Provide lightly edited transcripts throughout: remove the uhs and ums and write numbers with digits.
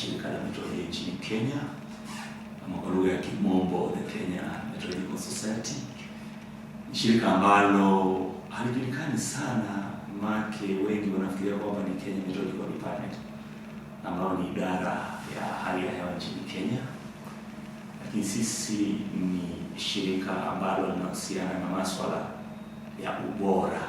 shirika la metrology nchini Kenya, ama kwa lugha ya Kimombo the Kenya Meteorological Society. Ni shirika ambalo halijulikani sana, make wengi wanafikiria kwamba ni Kenya Meteorological Department, ambao ni idara ya hali ya hewa nchini Kenya. Lakini sisi ni shirika ambalo linahusiana na masuala ya ubora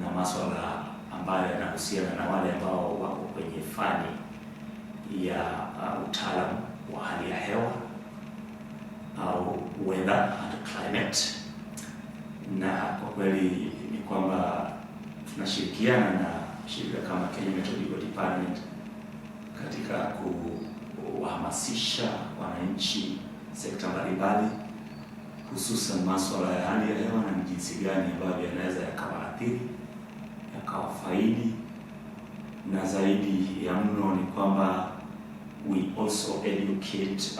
na masuala ambayo yanahusiana na wale ambao wako kwenye fani ya utaalamu wa hali ya hewa au weather and climate. Na kwa kweli ni kwamba tunashirikiana na shirika kama Kenya Meteorological Department katika kuhamasisha wananchi sekta mbalimbali, hususan masuala ya hali ya hewa na ni jinsi gani ambavyo yanaweza yakawaathiri, yakawafaidi. Na zaidi ya mno ni kwamba we also educate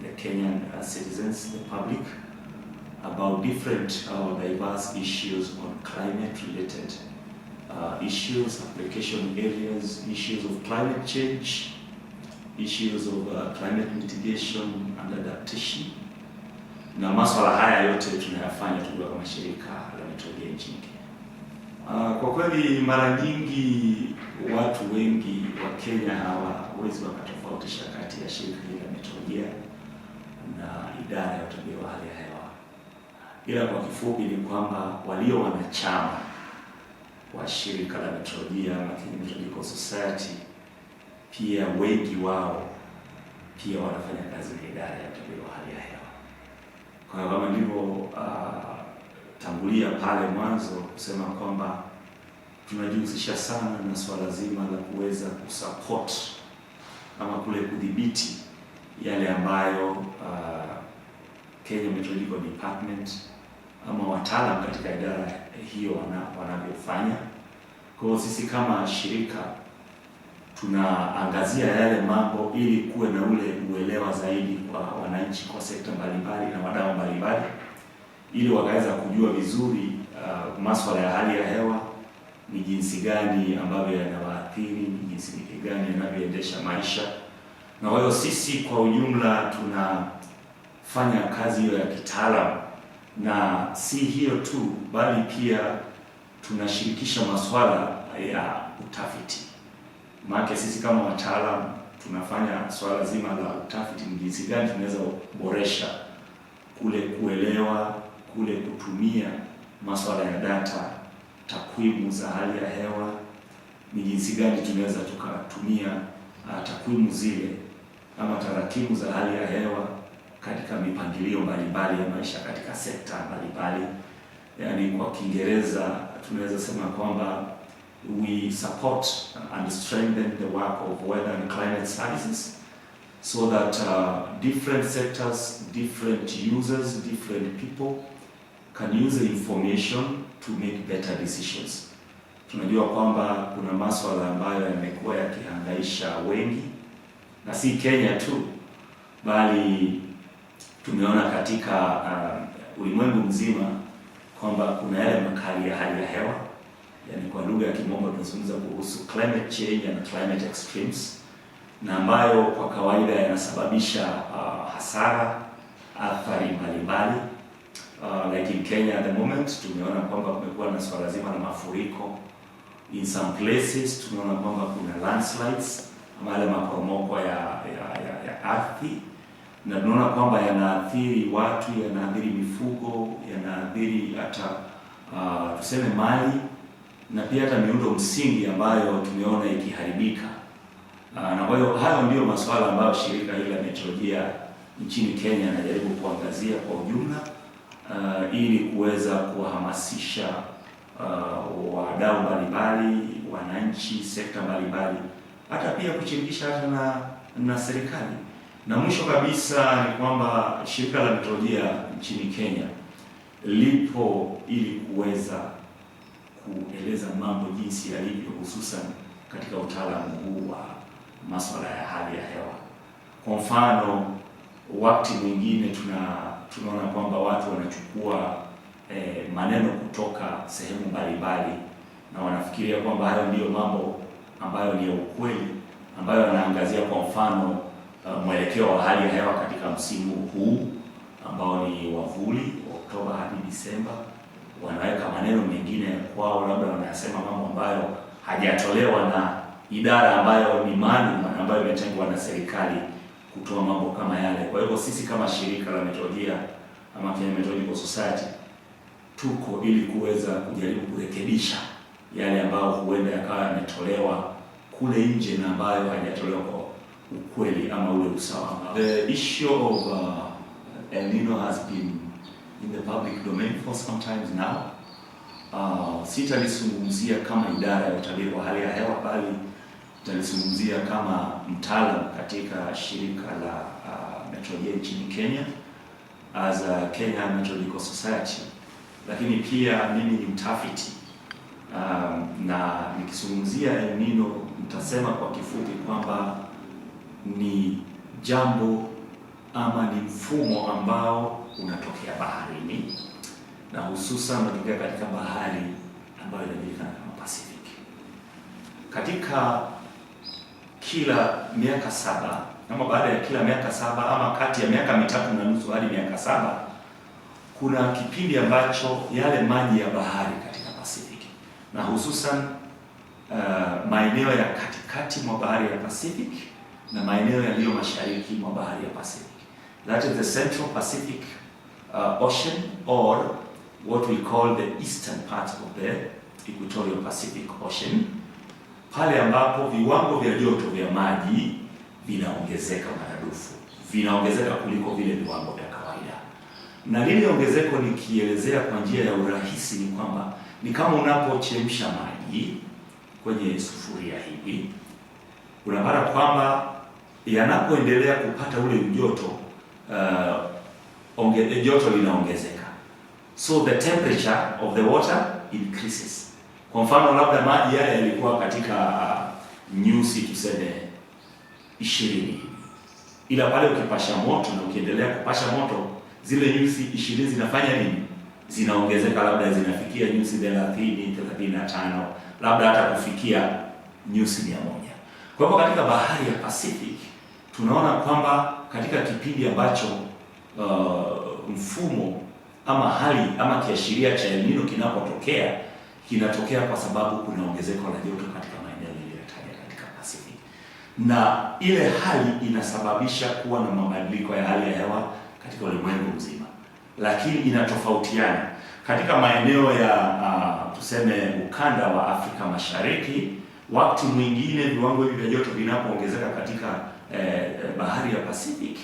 the Kenyan citizens, the public, about different diverse issues on climate related issues, application areas, issues of climate change, issues of climate mitigation and adaptation. Na masuala haya yote tunayafanya tukiwa kama shirika la meteorolojia nchini Kenya. Kwa kweli mara nyingi watu wengi wa Kenya hawawezi wakatofautisha kati ya shirika hili la meteorolojia na idara ya utabiri wa hali ya hewa. Ila kwa kifupi ni kwamba walio wanachama wa shirika la meteorolojia na Kenya Meteorological Society pia wengi wao pia wanafanya kazi na idara ya utabiri wa hali ya hewa. Kwa hiyo kama ndivyo tangulia pale mwanzo kusema kwamba tunajihusisha sana na swala zima la kuweza kusupport ama kule kudhibiti yale ambayo Kenya Meteorological Department ama wataalamu katika idara hiyo wanavyofanya. Kwa hiyo sisi kama shirika tunaangazia yale mambo ili kuwe na ule uelewa zaidi kwa wananchi, kwa sekta mbalimbali na wadau mbalimbali, ili wakaweza kujua vizuri masuala ya hali ya hewa ni jinsi gani ambavyo yanawaathiri, ni jinsi gani yanavyoendesha maisha. Na kwa hiyo sisi kwa ujumla tunafanya kazi hiyo ya kitaalamu, na si hiyo tu, bali pia tunashirikisha masuala ya utafiti. Maana sisi kama wataalamu tunafanya swala zima la utafiti, ni jinsi gani tunaweza kuboresha kule kuelewa, kule kutumia masuala ya data, takwimu za hali ya hewa, ni jinsi gani tunaweza tukatumia takwimu zile ama tarakimu za hali ya hewa katika mipangilio mbalimbali ya maisha katika sekta mbalimbali. Yaani kwa Kiingereza tunaweza sema kwamba we support and strengthen the work of weather and climate sciences so that different sectors, different users, different people can use the information to make better decisions. Tunajua kwamba kuna masuala ambayo yamekuwa yakihangaisha wengi, na si Kenya tu, bali tumeona katika ulimwengu mzima kwamba kuna yale makali ya hali ya hewa, yani kwa lugha ya Kimombo tunazungumza kuhusu climate change and climate extremes, na ambayo kwa kawaida yanasababisha hasara, athari mbalimbali. Like in Kenya at the moment tumeona kwamba kumekuwa na swala zima la mafuriko. In some places tumeona kwamba kuna landslides ama yale maporomoko ya ardhi, na tunaona kwamba yanaathiri watu, yanaathiri mifugo, yanaathiri hata tuseme mali, na pia hata miundo msingi ambayo tumeona ikiharibika. Na kwa hiyo hayo ndio masuala ambayo shirika hili la meteorolojia nchini Kenya linajaribu kuangazia kwa ujumla, ili kuweza kuhamasisha wadau mbalimbali, wananchi, sekta mbalimbali, hata pia kushirikisha hata na serikali. Na mwisho kabisa ni kwamba shirika la meteorolojia nchini Kenya lipo ili kuweza kueleza mambo jinsi yalivyo, hususan katika utaalamu huu wa masuala ya hali ya hewa. Kwa mfano, wakati mwingine tunaona kwamba watu wanachukua maneno kutoka sehemu mbalimbali na wanafikiria kwamba hayo ndiyo mambo ambayo ni ya ukweli, ambayo yanaangazia kwa mfano mwelekeo wa hali ya hewa katika msimu huu ambao ni wavuli Oktoba hadi Disemba. Wanaweka maneno mengine kwao, labda wanasema mambo ambayo hajatolewa na idara ambayo ni maalum ambayo imetengwa na serikali kutoa mambo kama yale. Kwa hivyo sisi kama shirika la meteorolojia ama Kenya Meteorological Society tuko ili kuweza kujaribu kurekebisha yale ambayo huenda yakawa yametolewa kule nje na ambayo hajatolewa kwa ukweli ama ule usawa. The issue of El Nino has been in the public domain for some times now. Sitalizungumzia kama idara ya utabiri wa hali ya hewa, bali nitalizungumzia kama mtaalamu katika shirika la meteorolojia nchini Kenya as a Kenya Meteorological Society, lakini pia mimi ni mtafiti na nikizungumzia El Nino nitasema kwa kifupi kwamba ni jambo ama ni mfumo ambao unatokea baharini na hususan unatokea katika bahari ambayo inajulikana kama Pacific. Katika kila miaka 7 ama baada ya kila miaka 7 ama kati ya miaka 3.5 hadi miaka 7 kuna kipindi ambacho yale maji ya bahari katika Pacific na hususan maeneo ya katikati mwa bahari ya Pacific na maeneo yaliyo mashariki mwa bahari ya Pacific, that is the Central Pacific Ocean or what we call the eastern part of the Equatorial Pacific Ocean, pale ambapo viwango vya joto vya maji vinaongezeka maradufu, vinaongezeka kuliko vile viwango vya kawaida. Na lile ongezeko nikielezea kwa njia ya urahisi ni kwamba ni kama unapochemsha maji kwenye sufuria hivi, unapata kwamba yanapoendelea kupata ule joto joto linaongezeka, so the temperature of the water increases. Kwa mfano labda maji yale yalikuwa katika nyuzi tuseme 20, ila pale ukipasha moto na ukiendelea kupasha moto zile nyuzi 20 zinafanya nini? Zinaongezeka, labda zinafikia nyuzi 30, 35, labda hata kufikia nyuzi 100. Kwa hivyo katika bahari ya Pacific tunaona kwamba katika kipindi ambacho mfumo ama hali ama kiashiria cha El Nino kinapotokea, kinatokea kwa sababu kuna ongezeko la joto katika maeneo niliyotaja katika Pacific, na ile hali inasababisha kuwa na mabadiliko ya hali ya hewa katika ulimwengu mzima, lakini inatofautiana katika maeneo ya tuseme ukanda wa Afrika Mashariki. Wakati mwingine viwango hivi vya joto vinapoongezeka katika bahari ya Pacific,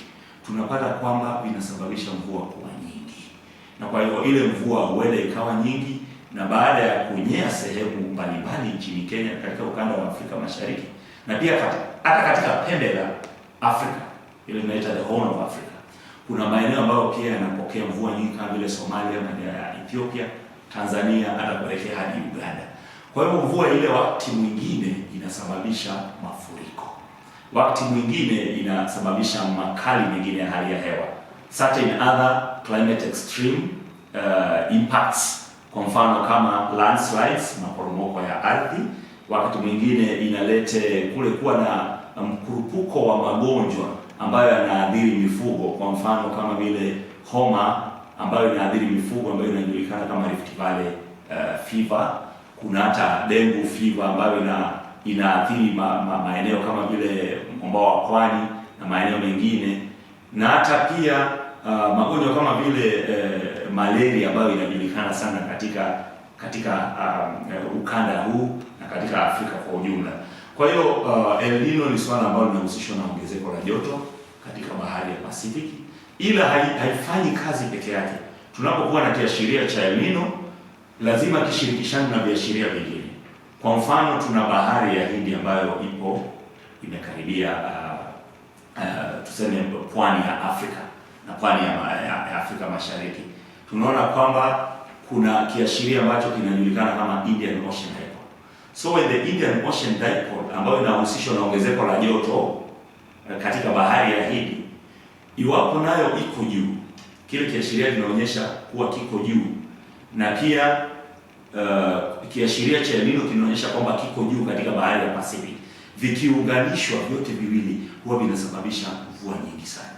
tunapata kwamba vinasababisha mvua kuwa nyingi, na kwa hivyo ile mvua huenda ikawa nyingi, na baada ya kunyea sehemu mbalimbali nchini Kenya katika ukanda wa Afrika Mashariki na pia hata katika pembe la Afrika ile inaitwa the Horn of Africa, kuna maeneo ambayo pia yanapokea mvua nyingi kama vile Somalia, maeneo ya Ethiopia, Tanzania, hata kuelekea hadi Uganda. Kwa hivyo mvua ile wakati mwingine inasababisha mafuriko, wakati mwingine inasababisha makali mengine ya hali ya hewa, certain other climate extreme impacts, kwa mfano kama landslides, maporomoko ya ardhi. Wakati mwingine inalete kule kuwa na mkurupuko wa magonjwa ambayo yanaathiri mifugo, kwa mfano kama vile homa ambayo inaathiri mifugo ambayo inajulikana kama Rift Valley fever. Kuna hata dengue fever ambayo inaathiri maeneo kama vile mwambao wa pwani na maeneo mengine, na hata pia magonjwa kama vile malaria ambayo inajulikana sana katika ukanda huu na katika Afrika kwa ujumla. Kwa hiyo El Nino ni swala ambalo linahusishwa na ongezeko la joto katika bahari ya Pacific, ila haifanyi kazi peke yake. Tunapokuwa na kiashiria cha El Nino lazima kishirikishane na viashiria vingine. Kwa mfano tuna bahari ya Hindi ambayo imekaribia tuseme pwani ya Afrika na pwani ya Afrika Mashariki. Tunaona kwamba kuna kiashiria ambacho kinajulikana kama Indian Ocean Dipole. So when the Indian Ocean Dipole ambayo inahusishwa na ongezeko la joto katika bahari ya Hindi, iwapo nayo iko juu, kile kiashiria kinaonyesha kuwa kiko juu, na pia kiashiria cha El Nino kinaonyesha kwamba kiko juu katika bahari ya Pacific. vikiunganishwa vyote viwili huwa vinasababisha mvua nyingi sana.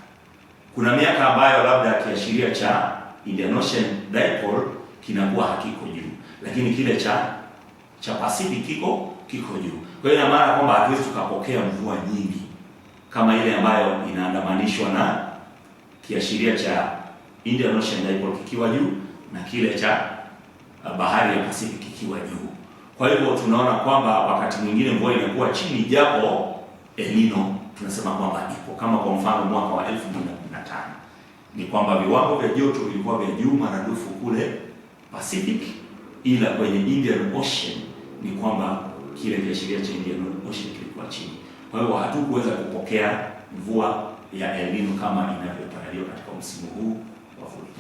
Kuna miaka ambayo labda kiashiria cha Indian Ocean Dipole kinakuwa hakiko juu, lakini kile cha Pacific kiko juu. Kwa hiyo ina maana kwamba hatuwezi tukapokea mvua nyingi kama ile ambayo inaandamanishwa na kiashiria cha Indian Ocean Dipole kikiwa juu na kile cha bahari ya Pacific kikiwa juu. Kwa hivyo tunaona kwamba wakati mwingine mvua inakuwa chini, japo El Nino tunasema kwamba ipo. Kama kwa mfano mwaka wa 2015 ni kwamba viwango vya joto vilikuwa vya juu maradufu kule Pacific, ila kwenye Indian Ocean ni kwamba kile kiashiria cha Indian Ocean kilikuwa chini. Kwa hivyo hatukuweza kupokea mvua ya El Nino kama inavyotarajiwa katika msimu huu wa vuli.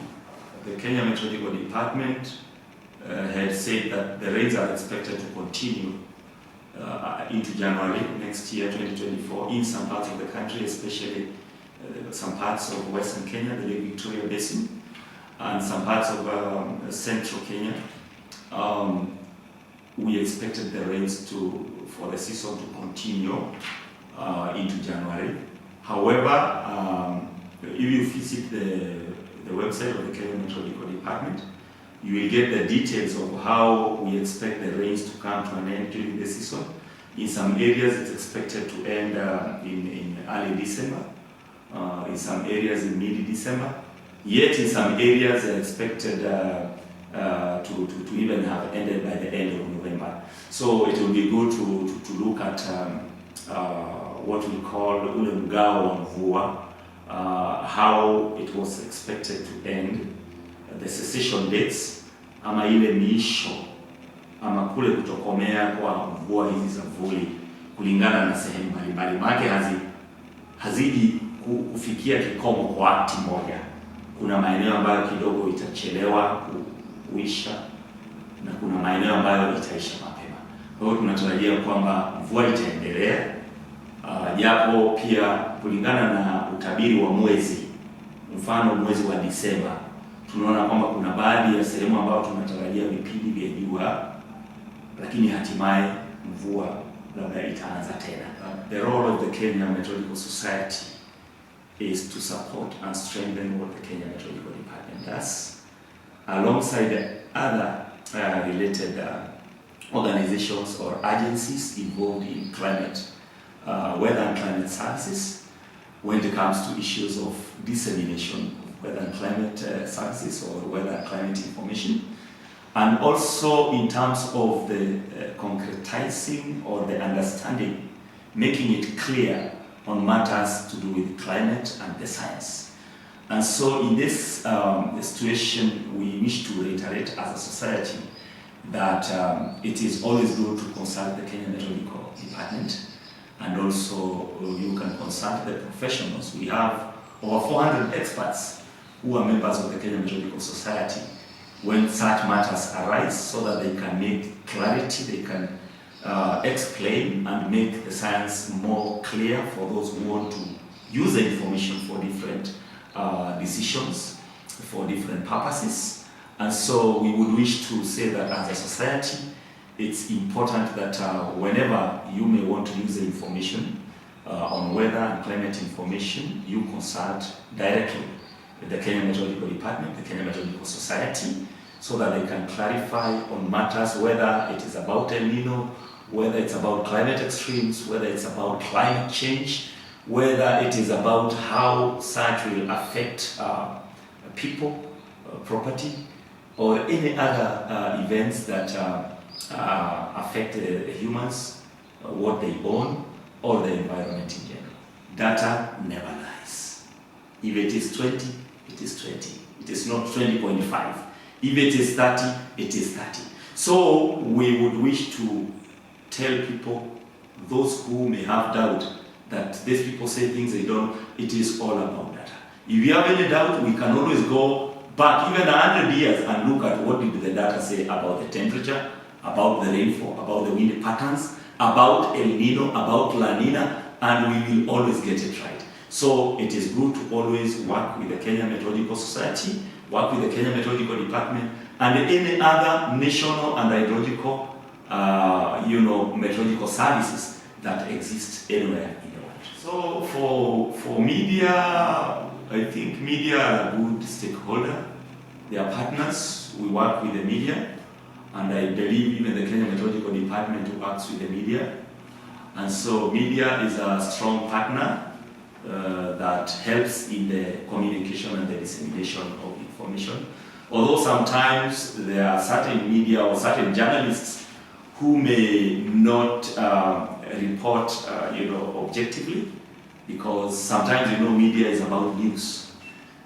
The Kenya Meteorological Department had said that the rains are expected to continue into January next year, 2024, in some parts of the country, especially some parts of Western Kenya, the Lake Victoria Basin, and some parts of Central Kenya. We expected the rains for the season to continue into January. However, if you visit the website of the Kenya Meteorological Department, you will get the details of how we expect the rains to come to an end during the season. In some areas, it's expected to end in early December. In some areas, in mid-December. Yet, in some areas, they're expected to even have ended by the end of November. So it will be good to look at what we call ule mgao wa mvua, how it was expected to end, the cessation dates, ama ile miisho, ama kule kutokomea kwa mvua hizi za vuli kulingana na sehemu mbalimbali. Maana hazidi kufikia kikomo kwa wakati moja. Kuna maeneo ambayo kidogo itachelewa kuisha na kuna maeneo ambayo itaisha mapema. Kwa hiyo tunatarajia kwamba mvua itaendelea, japo pia kulingana na utabiri wa mwezi, mfano mwezi wa Disemba, tunaona kwamba kuna baadhi ya sehemu ambayo tunatarajia vipindi vya jua, lakini hatimaye mvua labda itaanza tena. The role of the Kenya Meteorological Society is to support and strengthen what the Kenya Meteorological Department does, alongside other related organizations or agencies involved in climate, weather and climate sciences, when it comes to issues of dissemination of weather and climate sciences or weather and climate information, and also in terms of the concretizing or the understanding, making it clear on matters to do with climate and the science. And so in this situation, we wish to reiterate as a society that it is always good to consult the Kenya Meteorological Department, and also you can consult the professionals. We have over 400 experts who are members of the Kenya Meteorological Society when such matters arise, so that they can make clarity, they can explain and make the science more clear for those who want to use the information for different decisions, for different purposes. And so we would wish to say that as a society, it's important that whenever you may want to use the information on weather and climate information, you consult directly with the Kenya Meteorological Department, the Kenya Meteorological Society, so that they can clarify on matters, whether it is about El Nino, whether it's about climate extremes, whether it's about climate change, whether it is about how such will affect people, property, or any other events that affect humans, what they own, or the environment in general. Data never lies. If it is 20, it is 20. It is not 20.5. If it is 30, it is 30. So we would wish to tell people, those who may have doubt, that these people say things they don't, it is all about data. If you have any doubt, we can always go back even 100 years and look at what did the data say about the temperature, about the rainfall, about the wind patterns, about El Nino, about La Nina, and we will always get it right. So it is good to always work with the Kenya Meteorological Society, work with the Kenya Meteorological Department, and any other national and hydrological meteorological services that exist anywhere in the world. So for media, I think media are a good stakeholder. They are partners. We work with the media, and I believe even the Kenya Meteorological Department works with the media. And so media is a strong partner that helps in the communication and the dissemination of information. Although sometimes there are certain media or certain journalists who may not report objectively, because sometimes media is about news.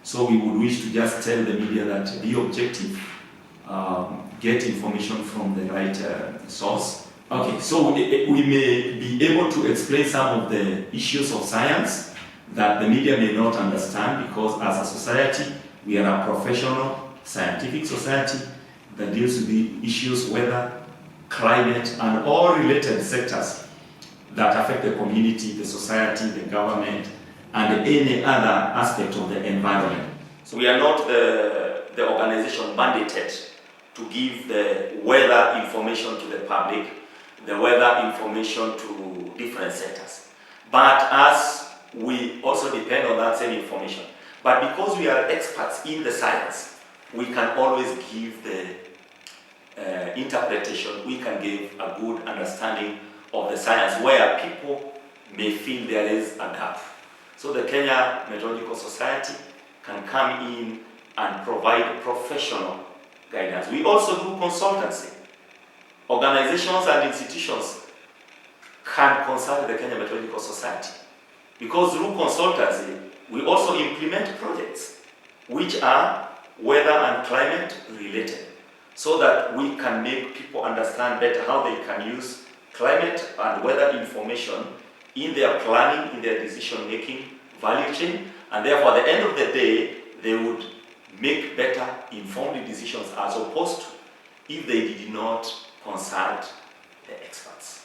So we would wish to just tell the media that be objective, get information from the right source. Okay, so we may be able to explain some of the issues of science that the media may not understand, because as a society, we are a professional scientific society that deals with the issues, weather, climate, and all related sectors that affect the community, the society, the government, and any other aspect of the environment. So we are not the organization mandated to give the weather information to the public, the weather information to different sectors. But as we also depend on that same information. But because we are experts in the science, we can always give the interpretation, we can give a good understanding of the science where people may feel there is a gap. So the Kenya Meteorological Society can come in and provide professional guidance. We also do consultancy. Organizations and institutions can consult the Kenya Meteorological Society, because through consultancy, we also implement projects which are weather and climate related, so that we can make people understand better how they can use climate and weather information in their planning, in their decision-making value chain, and therefore at the end of the day, they would make better informed decisions as opposed to if they did not consult the experts.